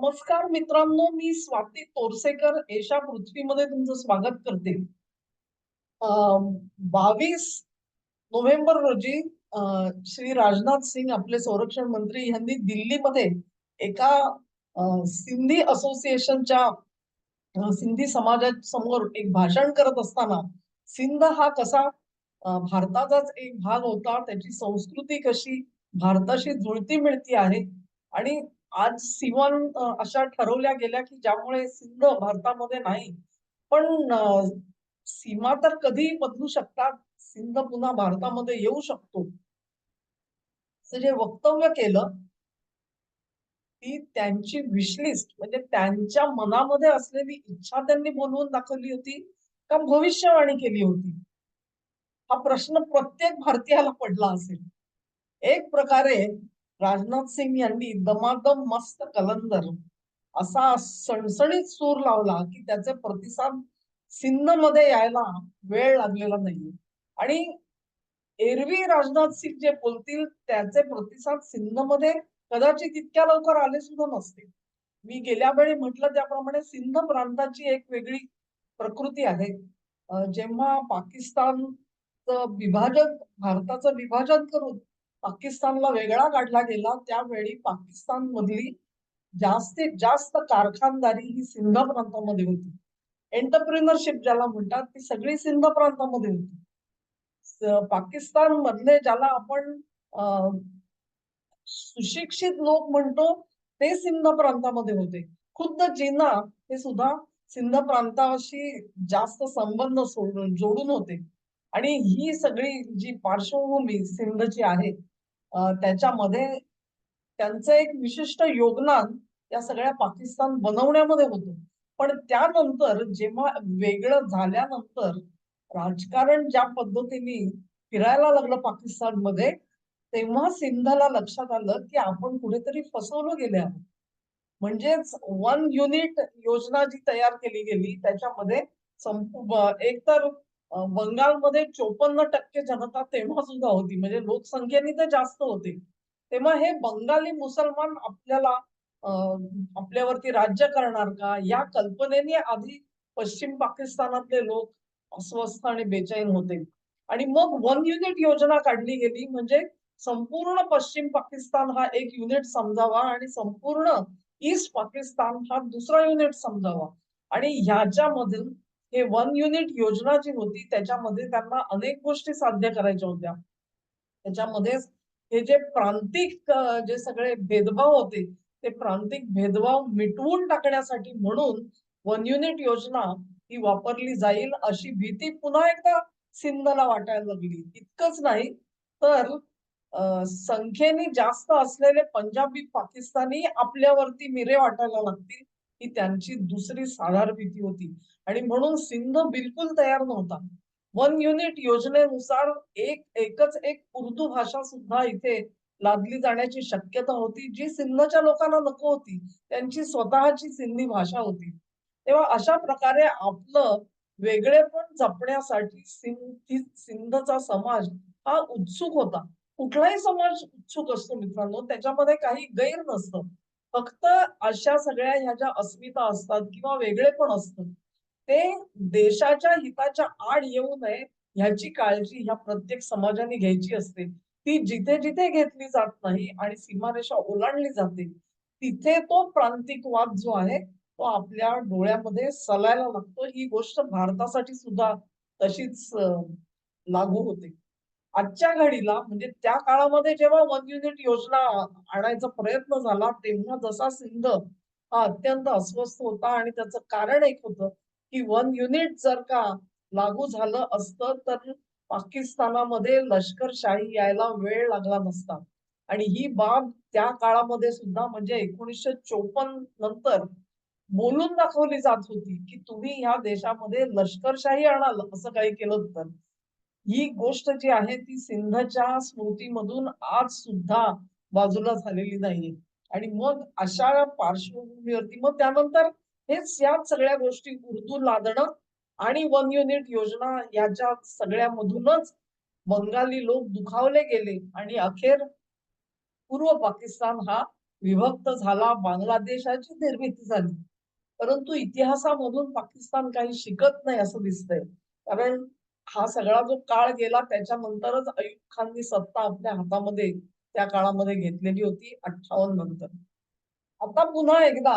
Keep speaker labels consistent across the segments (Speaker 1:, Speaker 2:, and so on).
Speaker 1: नमस्कार मित्रांनो, मी स्वाती तोरसेकर एशा पृथ्वीमध्ये तुमचं स्वागत करते. 22 नोव्हेंबर रोजी श्री राजनाथ सिंग आपले संरक्षण मंत्री यांनी दिल्लीमध्ये एका सिंधी असोसिएशनच्या सिंधी समाजासमोर एक भाषण करत असताना सिंध हा कसा भारताचाच एक भाग होता, त्याची संस्कृती कशी भारताशी जुळती मिळती आहे आणि आज सीमा अशा ठरवल्या गेल्या की ज्यामुळे सिंध भारतामध्ये नाही, पण सीमा तर कधीही बदलू शकतात. सिंध पुन्हा भारतामध्ये येऊ शकतो. असं जे वक्तव्य केलं, ती त्यांची विशलिस्ट म्हणजे त्यांच्या मनामध्ये असलेली इच्छा त्यांनी बोलवून दाखवली होती का भविष्यवाणी केली होती? हा प्रश्न प्रत्येक भारतीयाला पडला असेल. एक प्रकारे राजनाथ सिंग यांनी दमादम मस्त कलंदर असा सणसणीत सूर लावला की त्याचे प्रतिसाद सिंधमध्ये यायला वेळ लागलेला नाहीये. आणि एरवी राजनाथ सिंग जे बोलतील त्याचे प्रतिसाद सिंधमध्ये कदाचित इतक्या लवकर आले सुद्धा नसते. मी गेल्या वेळी म्हटलं त्याप्रमाणे सिंध प्रांताची एक वेगळी प्रकृती आहे. जेव्हा पाकिस्तानचं विभाजन भारताचं विभाजन करून पाकिस्तानला वेगळा काढला गेला, त्यावेळी पाकिस्तान मधली जास्तीत जास्त कारखानदारी ही सिंध प्रांतामध्ये होती. एंटरप्रिनरशिप ज्याला म्हणतात ती सगळी सिंध प्रांतामध्ये होती. पाकिस्तान मधले ज्याला आपण सुशिक्षित लोक म्हणतो ते सिंध प्रांतामध्ये होते. खुद्द जिना हे सुद्धा सिंध प्रांताशी जास्त संबंध जोडून होते. आणि ही सगळी जी पार्श्वभूमी सिंधची आहे त्याच्यामध्ये त्यांचं एक विशिष्ट योगदान या सगळ्या पाकिस्तान बनवण्यामध्ये होतं. पण त्यानंतर जेव्हा वेगळं झाल्यानंतर राजकारण ज्या पद्धतीने फिरायला लागलं पाकिस्तानमध्ये, तेव्हा सिंधला लक्षात आलं की आपण कुठेतरी फसवलं गेले आहोत. म्हणजेच वन युनिट योजना जी तयार केली गेली त्याच्यामध्ये एकतर बंगालमध्ये 54% जनता तेव्हा सुद्धा होती, म्हणजे लोकसंख्येने ते जास्त होते. तेव्हा हे बंगाली मुसलमान आपल्यावरती राज्य करणार का या कल्पनेने आधी पश्चिम पाकिस्तानातले लोक अस्वस्थ आणि बेचैन होते. आणि मग वन युनिट योजना काढली गेली, म्हणजे संपूर्ण पश्चिम पाकिस्तान हा एक युनिट समजावा आणि संपूर्ण ईस्ट पाकिस्तान हा दुसरा युनिट समजावा. आणि ह्याच्यामधून हे वन युनिट योजना जी होती त्याच्यामध्ये त्यांना अनेक गोष्टी साध्य करायच्या होत्या. त्याच्यामध्ये हे जे प्रांतिक जे सगळे भेदभाव होते ते प्रांतिक भेदभाव मिटवून टाकण्यासाठी म्हणून वन युनिट योजना ही वापरली जाईल अशी भीती पुन्हा एकदा सिंधला वाटायला लागली. इतकंच नाही तर संख्येने जास्त असलेले पंजाबी पाकिस्तानी आपल्यावरती मिरे वाटायला लागतील ही त्यांची दुसरी साधार भीती होती. आणि म्हणून सिंध बिलकुल तयार नव्हता. वन युनिट योजनेनुसार एकच एक उर्दू भाषा सुद्धा इथे लादली जाण्याची शक्यता होती, जी सिंधच्या लोकांना नको होती. त्यांची स्वतःची सिंधी भाषा होती. तेव्हा अशा प्रकारे आपलं वेगळेपण जपण्यासाठी सिंधचा समाज हा उत्सुक होता. कुठलाही समाज उत्सुक असतो मित्रांनो, त्याच्यामध्ये काही गैर नसतं. फक्त अशा सगळ्या ह्या ज्या अस्मिता असतात किंवा वेगळेपण असतं, ते देशाच्या हिताच्या आड येऊ नये ह्याची काळजी ह्या प्रत्येक समाजाने घ्यायची असते. ती जिथे जिथे घेतली जात नाही आणि सीमारेषा ओलांडली जाते, तिथे तो प्रांतिक वाद जो आहे तो आपल्या डोळ्यामध्ये सलायला लागतो. ही गोष्ट भारतासाठी सुद्धा तशीच लागू होते. आजच्या घडीला म्हणजे त्या काळामध्ये जेव्हा वन युनिट योजना आणायचा प्रयत्न झाला, तेव्हा जसा सिंध हा अत्यंत अस्वस्थ होता आणि त्याचं कारण एक होतं की वन युनिट जर का लागू झालं असतं तर पाकिस्तानामध्ये लष्करशाही यायला वेळ लागला नसता. आणि ही बाब त्या काळामध्ये सुद्धा म्हणजे 1954 नंतर बोलून दाखवली जात होती की तुम्ही ह्या देशामध्ये लष्करशाही आणाल असं काही केलं तर. ही गोष्ट जी आहे ती सिंधच्या स्मृतीमधून आज सुद्धा बाजूला झालेली नाहीये. आणि मग अशा पार्श्वभूमीवरती मग त्यानंतर हेच या सगळ्या गोष्टी उर्दू लादणं आणि वन युनिट योजना याच्या सगळ्यामधूनच बंगाली लोक दुखावले गेले आणि अखेर पूर्व पाकिस्तान हा विभक्त झाला, बांगलादेशाची निर्मिती झाली. परंतु इतिहासामधून पाकिस्तान काही शिकत नाही असं दिसतंय. कारण हा सगळा जो काळ गेला त्याच्यानंतरच अय्यूब खाननी सत्ता आपल्या हातामध्ये त्या काळामध्ये घेतलेली होती 58 नंतर. आता पुन्हा एकदा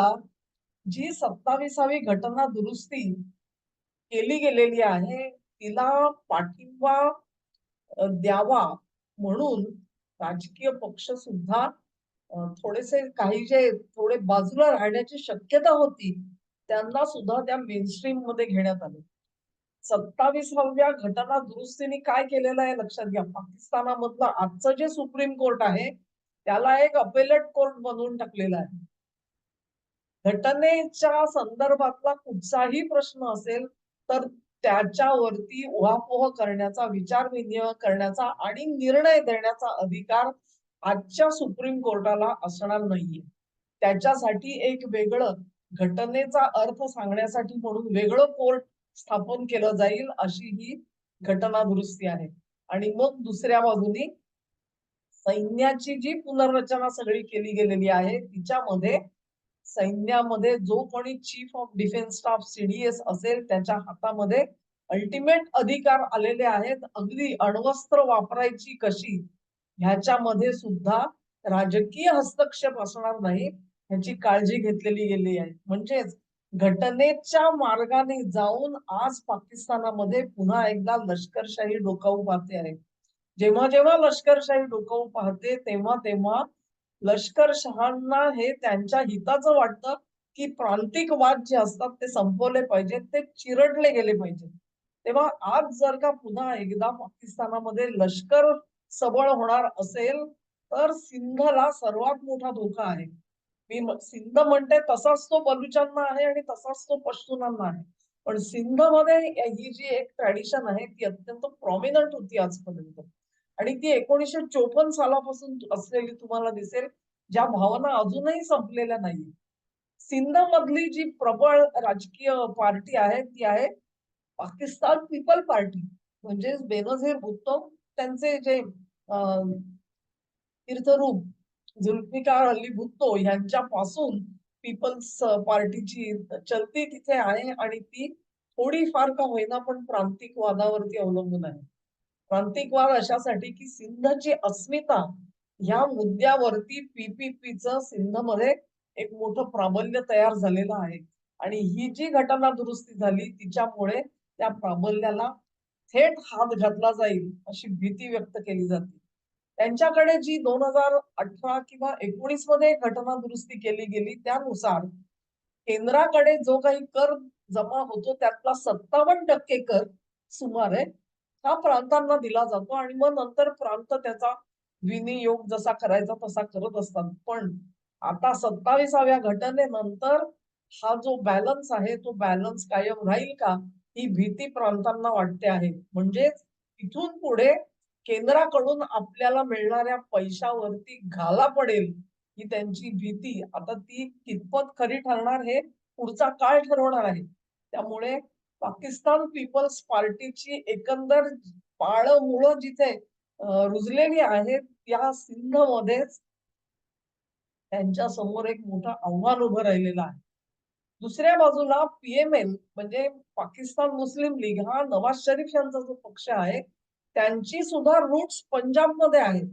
Speaker 1: जी 27वी घटना दुरुस्ती केली गेलेली आहे, तिला पाठिंबा द्यावा म्हणून राजकीय पक्ष सुद्धा थोडेसे काही जे थोडे बाजूला राहण्याची शक्यता होती, त्यांना सुद्धा त्या मेनस्ट्रीम मध्ये घेण्यात आलं. 27व्या घटना दुरुस्तीने काय केलेलं आहे लक्षात घ्या. पाकिस्तानामधलं आजचं जे सुप्रीम कोर्ट आहे, त्याला एक अपेलेट कोर्ट बनवून टाकलेलं आहे. घटनेच्या संदर्भातला कुठचाही प्रश्न असेल तर त्याच्यावरती उहापोह करण्याचा, विचार-विनिमय करण्याचा आणि निर्णय देण्याचा अधिकार आजच्या सुप्रीम कोर्टाला असणार नाहीये. त्याच्यासाठी एक वेगळं घटनेचा अर्थ सांगण्यासाठी म्हणून वेगळं कोर्ट स्थापन केलं जाईल अशी ही घटना दुरुस्ती आहे. आणि मग दुसऱ्या बाजूनी सैन्याची जी पुनर्रचना सगळी केली गेलेली आहे, तिच्यामध्ये सैन्यामध्ये जो कोणी chief of defence staff CDS असेल त्याच्या हातामध्ये अल्टिमेट अधिकार आलेले आहेत. अगदी अण्वस्त्र वापरायची कशी ह्याच्यामध्ये सुद्धा राजकीय हस्तक्षेप असणार नाही ह्याची काळजी घेतलेली गेली आहे. म्हणजेच घटनेच्या मार्गाने जाऊन आज पाकिस्तानामध्ये पुन्हा एकदा लष्करशाही डोकावू पाहते आहे. जेव्हा जेव्हा लष्करशाही डोकावू पाहते तेव्हा तेव्हा लष्करशहांना हे त्यांच्या हिताचं वाटतं की प्रांतिक वाद जे असतात ते संपवले पाहिजेत, ते चिरडले गेले पाहिजेत. तेव्हा आज जर का पुन्हा एकदा पाकिस्तानामध्ये लष्कर सबळ होणार असेल तर सिंधला सर्वात मोठा धोका आहे. सिंध म्हणते तसाच तो बलुचांना आहे आणि तसाच तो पश्तूनांना आहे. पण सिंधमध्ये ही जी एक ट्रॅडिशन आहे ती अत्यंत प्रॉमिनंट होती आजपर्यंत. आणि ती 1954 सालापासून असलेली तुम्हाला दिसेल, ज्या भावना अजूनही संपलेल्या नाहीये. सिंध मधली जी प्रबळ राजकीय पार्टी आहे ती आहे पाकिस्तान पीपल पार्टी. म्हणजे बेनझीर भुट्टो त्यांचे जे तीर्थरूप जुल्फिकार अली भुट्टो यांच्यापासून पीपल्स पार्टीची चलती तिथे आहे आणि ती थोडीफार का होईना पण प्रांतिक वादावरती अवलंबून आहे. प्रांतिकवाद अशासाठी की सिंधची अस्मिता ह्या मुद्द्यावरती पीपीपीचं सिंधमध्ये एक मोठं प्राबल्य तयार झालेलं आहे. आणि ही जी घटना दुरुस्ती झाली तिच्यामुळे त्या प्राबल्याला थेट हात घातला जाईल अशी भीती व्यक्त केली जाते. त्यांच्याकडे जी 2018 किंवा 19 मध्ये घटना दुरुस्ती केली गेली त्यानुसार केंद्राकडे जो काही कर जमा होतो त्यातला 57% कर सुमारे हा प्रांतांना दिला जातो आणि मग नंतर प्रांत त्याचा विनियोग जसा करायचा तसा करत असतात. पण आता 27व्या घटनेनंतर हा जो बॅलन्स आहे तो बॅलन्स कायम राहील का ही भीती प्रांतांना वाटते आहे. म्हणजे इथून पुढे केंद्राकडून आपल्याला मिळणाऱ्या पैशावरती घाला पडेल ही त्यांची भीती आता ती कितपत खरी ठरणार हे पुढचा काळ ठरवणार आहे. त्यामुळे पाकिस्तान पीपल्स पार्टीची एकंदर पाळमुळं जिथे रुजलेली आहेत त्या सिंधमध्येच त्यांच्या समोर एक मोठं आव्हान उभं राहिलेलं आहे. दुसऱ्या बाजूला पीएमएल म्हणजे पाकिस्तान मुस्लिम लीग हा नवाज शरीफ यांचा जो पक्ष आहे त्यांची सुद्धा रूट्स पंजाबमध्ये आहेत.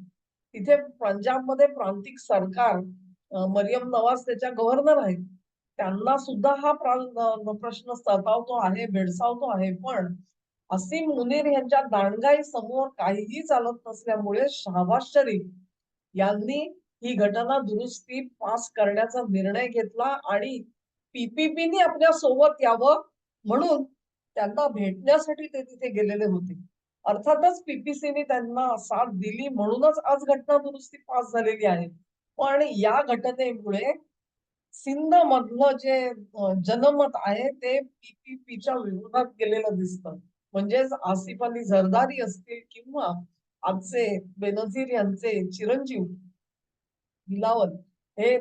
Speaker 1: तिथे पंजाबमध्ये प्रांतिक सरकार मरियम नवाज त्याच्या गव्हर्नर आहेत. त्यांना सुद्धा हा प्रश्न सतावतो आहे, भेडसावतो आहे. पण असीम मुनीर यांच्या दांडगाई समोर काहीही चालत नसल्यामुळे शहबाज शरीफ यांनी ही घटना दुरुस्ती पास करण्याचा निर्णय घेतला आणि पीपीपीनी आपल्या सोबत यावं म्हणून त्यांना भेटण्यासाठी ते तिथे गेलेले होते. अर्थातच पीपीसीने त्यांना साथ दिली म्हणूनच आज घटना दुरुस्ती पास झालेली आहे. पण या घटनेमुळे सिंध मधलं जे जनमत आहे ते पीपीपीच्या विरोधात गेलेलं दिसतं. म्हणजेच आसिफ अली झरदारी असतील किंवा आजचे बेनझीर यांचे चिरंजीव बिलावल हे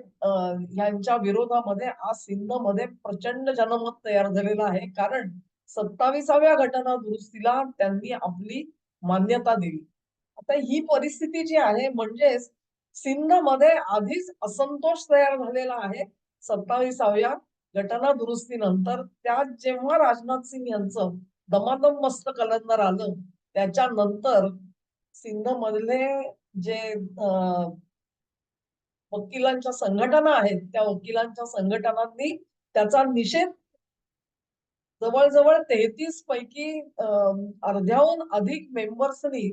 Speaker 1: यांच्या विरोधामध्ये आज सिंधमध्ये प्रचंड जनमत तयार झालेलं आहे. कारण 27व्या घटना दुरुस्तीला त्यांनी आपली मान्यता दिली. आता ही परिस्थिती जी आहे म्हणजेच सिंधमध्ये आधीच असंतोष तयार झालेला आहे 27व्या घटना दुरुस्तीनंतर. त्यात जेव्हा राजनाथ सिंग यांचं दमादम मस्त कलंदर आलं, त्याच्यानंतर सिंध मधले जे वकिलांच्या संघटना आहेत, त्या वकिलांच्या संघटनांनी त्याचा निषेध जवळ-जवळ 33 पैकी अर्ध्याहून अधिक मेंबर्सनी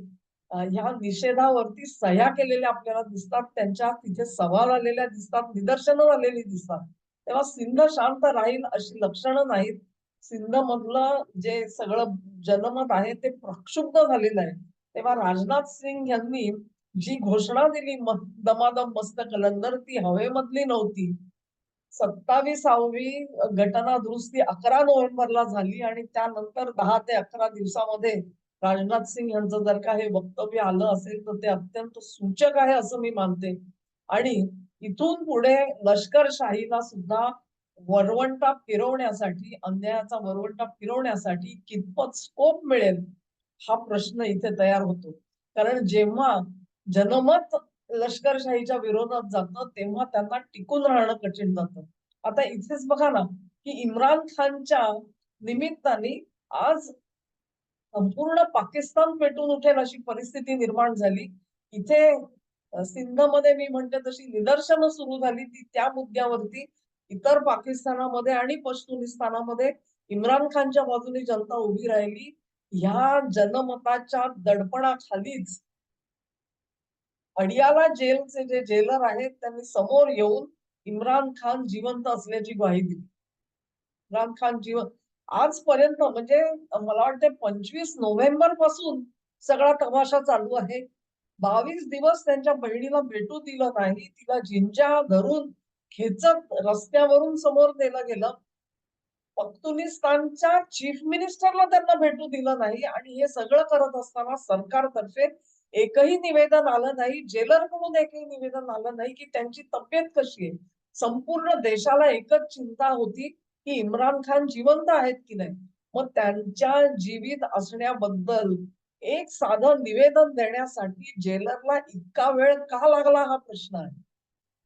Speaker 1: ह्या निषेधावरती सह्या केलेल्या आपल्याला दिसतात. त्यांच्या तिथे सभा झालेल्या दिसतात, निदर्शनं झालेली दिसतात. तेव्हा सिंध शांत राहील अशी लक्षणं नाहीत. सिंधमधलं जे सगळं जनमत आहे ते प्रक्षुब्ध झालेलं आहे. तेव्हा राजनाथ सिंग यांनी जी घोषणा दिली दमादम मस्त कलंदर, ती हवेमधली नव्हती. 27वी घटना दुरुस्ती 11 नोव्हेंबरला झाली आणि त्यानंतर 10 ते 11 दिवसामध्ये राजनाथ सिंग यांचं जर का हे वक्तव्य आलं असेल तर ते अत्यंत सूचक आहे असं मी मानते. आणि इथून पुढे लष्करशाहीला सुद्धा वरवंटा फिरवण्यासाठी, अन्यायाचा वरवंटा फिरवण्यासाठी कितपत स्कोप मिळेल हा प्रश्न इथे तयार होतो. कारण जेव्हा जनमत लष्करशाहीच्या विरोधात जातं तेव्हा त्यांना टिकून राहणं कठीण जातं. आता इथेच बघा ना, की इम्रान खानच्या निमित्ताने आज संपूर्ण पाकिस्तान पेटून उठेल अशी परिस्थिती निर्माण झाली. इथे सिंधमध्ये मी म्हणते तशी निदर्शनं सुरू झाली ती त्या मुद्द्यावरती. इतर पाकिस्तानामध्ये आणि पश्तुनिस्तानामध्ये इम्रान खानच्या बाजूने जनता उभी राहिली. ह्या जनमताच्या दडपणाखालीच अडियाला जेलचे जे जेलर आहेत त्यांनी समोर येऊन इम्रान खान जिवंत असल्याची ग्वाही दिली. इम्रान खान आजपर्यंत म्हणजे मला वाटते 25 नोव्हेंबर पासून सगळा तमाशा चालू आहे. 22 दिवस त्यांच्या बहिणीला भेटू दिलं नाही. तिला जिंजा धरून खेचत रस्त्यावरून समोर नेलं गेलं. पख्तुनिस्तानच्या चीफ मिनिस्टरला त्यांना भेटू दिलं नाही आणि हे सगळं करत असताना सरकारतर्फे एकही निवेदन आलं नाही. जेलरकडून एकही निवेदन आलं नाही की त्यांची तब्येत कशी आहे. संपूर्ण देशाला एकच चिंता होती की इम्रान खान जिवंत आहेत की नाही. मग त्यांच्या जीवित असण्याबद्दल एक साधं निवेदन देण्यासाठी जेलरला इतका वेळ का लागला हा प्रश्न आहे.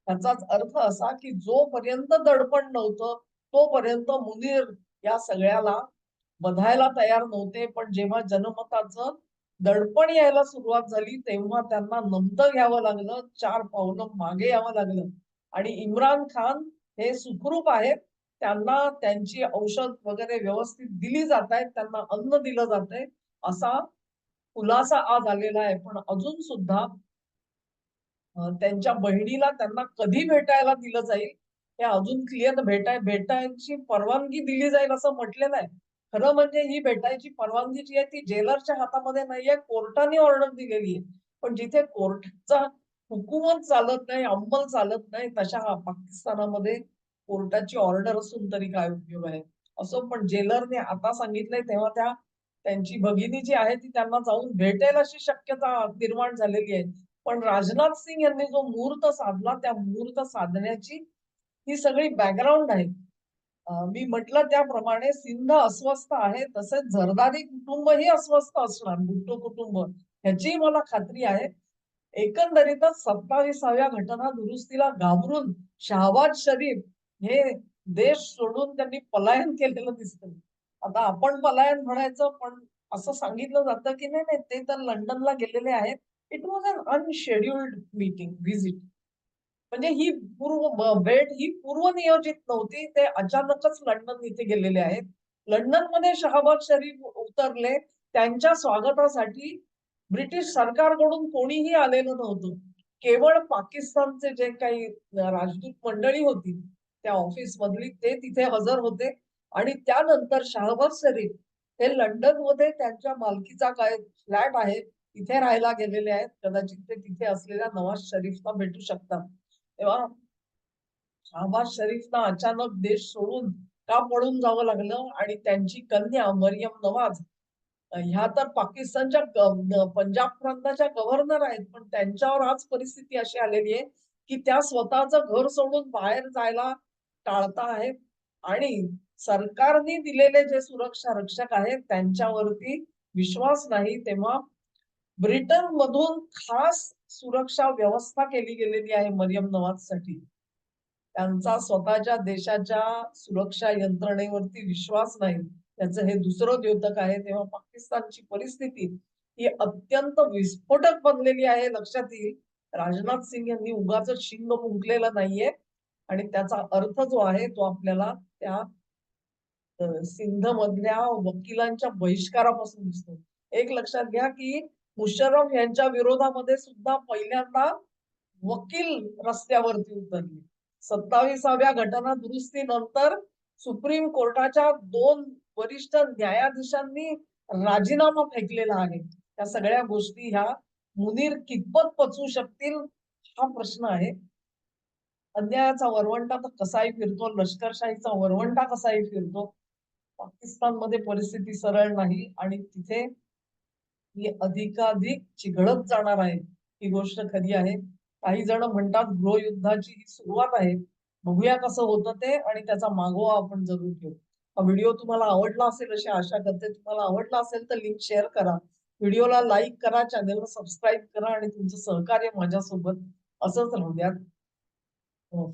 Speaker 1: त्याचाच अर्थ असा की जोपर्यंत दडपण नव्हतं तोपर्यंत मुनीर या सगळ्याला बधायला तयार नव्हते. पण जेव्हा जनमताचं दडपण यायला सुरुवात झाली तेव्हा त्यांना नमतं घ्यावं लागलं, 4 पावलं मागे यावं लागलं. आणि इम्रान खान हे सुखरूप आहेत. त्यांना त्यांची औषध वगैरे व्यवस्थित दिली जात आहेत, त्यांना अन्न दिलं जातंय असा खुलासा आज आलेला आहे. पण अजून सुद्धा त्यांच्या बहिणीला त्यांना कधी भेटायला दिलं जाईल हे अजून क्लिअर भेटायची परवानगी दिली जाईल असं म्हटलेलं आहे. खरं म्हणजे ही भेटायची परवानगी जी आहे ती जेलरच्या हातामध्ये नाहीये, कोर्टाने ऑर्डर दिलेली आहे. पण जिथे कोर्टाचा हुकूमच चालत नाही, अंमल चालत नाही, तशा पाकिस्तानामध्ये कोर्टाची ऑर्डर असून तरी काय उपयोग आहे. असो, पण जेलरने आता सांगितलंय तेव्हा त्यांची भगिनी जी आहे ती त्यांना जाऊन भेटेल अशी शक्यता निर्माण झालेली आहे. पण राजनाथ सिंग यांनी जो मुहूर्त साधला त्या मुहूर्त साधण्याची ही सगळी बॅकग्राऊंड आहे. मी म्हटलं त्याप्रमाणे सिंध अस्वस्थ आहे, तसेच झरदारी कुटुंबही अस्वस्थ असणार, भुट्टो कुटुंब ह्याचीही मला खात्री आहे. एकंदरीतच 27व्या घटना दुरुस्तीला घाबरून शहबाज शरीफ हे देश सोडून त्यांनी पलायन केलेलं दिसतं. आता आपण पलायन म्हणायचं, पण असं सांगितलं जातं की नाही नाही ते तर लंडनला गेलेले आहेत. It was un unscheduled meeting visit. म्हणजे ही भेट ही पूर्वनियोजित नव्हती. ते अचानकच लंडन इथे गेलेले आहेत. लंडनमध्ये शहबाज शरीफ उतरले. त्यांच्या स्वागतासाठी ब्रिटिश सरकारकडून कोणीही आलेलं नव्हतं. केवळ पाकिस्तानचे जे काही राजदूत मंडळी होती त्या ऑफिस मधली ते तिथे हजर होते. आणि त्यानंतर शहबाज शरीफ हे लंडन मध्ये त्यांच्या मालकीचा काय फ्लॅट आहे तिथे राहायला गेलेले आहेत. कदाचित ते तिथे असलेल्या नवाज शरीफला भेटू शकतात. तेव्हा शहबाज शरीफला अचानक देश सोडून का पळून जावं लागलं आणि त्यांची कन्या मरियम नवाज ह्या तर पाकिस्तानच्या पंजाब प्रांताच्या गव्हर्नर आहेत. पण त्यांच्यावर आज परिस्थिती अशी आलेली आहे की त्या स्वतःचं घर सोडून बाहेर जायला टाळता आहेत आणि सरकारने दिलेले जे सुरक्षा रक्षक आहेत त्यांच्यावरती विश्वास नाही. तेव्हा ब्रिटन मधून खास सुरक्षा व्यवस्था केली गेलेली आहे मरियम नवाजसाठी. त्यांचा स्वतःच्या देशाच्या सुरक्षा यंत्रणेवरती विश्वास नाही. त्याचं हे दुसरं द्योतक आहे. तेव्हा पाकिस्तानची परिस्थिती ही अत्यंत विस्फोटक बनलेली आहे. लक्षात येईल, राजनाथ सिंग यांनी उगाचच शिंग फुंकलेलं नाहीये आणि त्याचा अर्थ जो आहे तो आपल्याला त्या सिंध मधल्या वकिलांच्या बहिष्कारापासून दिसतो. एक लक्षात घ्या की मुशर्रफ यांच्या विरोधामध्ये सुद्धा पहिल्यांदा वकील रस्त्यावरती उतरले. 27व्या घटना दुरुस्तीनंतर सुप्रीम कोर्टाच्या 2 वरिष्ठ न्यायाधीशांनी राजीनामा फेकलेला आहे. त्या सगळ्या गोष्टी ह्या मुनीर कितपत पचवू शकतील हा प्रश्न आहे. अन्यायाचा वरवंटा तर कसाही फिरतो, लष्करशाहीचा वरवंटा कसाही फिरतो. पाकिस्तानमध्ये परिस्थिती सरळ नाही आणि तिथे ही अधिकाधिक चिघळत जाणार आहे. ही गोष्ट खरी आहे. काही जण म्हणतात गृहयुद्धाची ही सुरुवात आहे. बघूया कसं होतं ते आणि त्याचा मागोवा आपण जरूर घेऊ. हा व्हिडिओ तुम्हाला आवडला असेल अशी आशा करते. तुम्हाला आवडला असेल तर लिंक शेअर करा. व्हिडिओला लाईक करा, चॅनलला सबस्क्राईब करा आणि तुमचं सहकार्य माझ्यासोबत असंच राहू द्या. हो.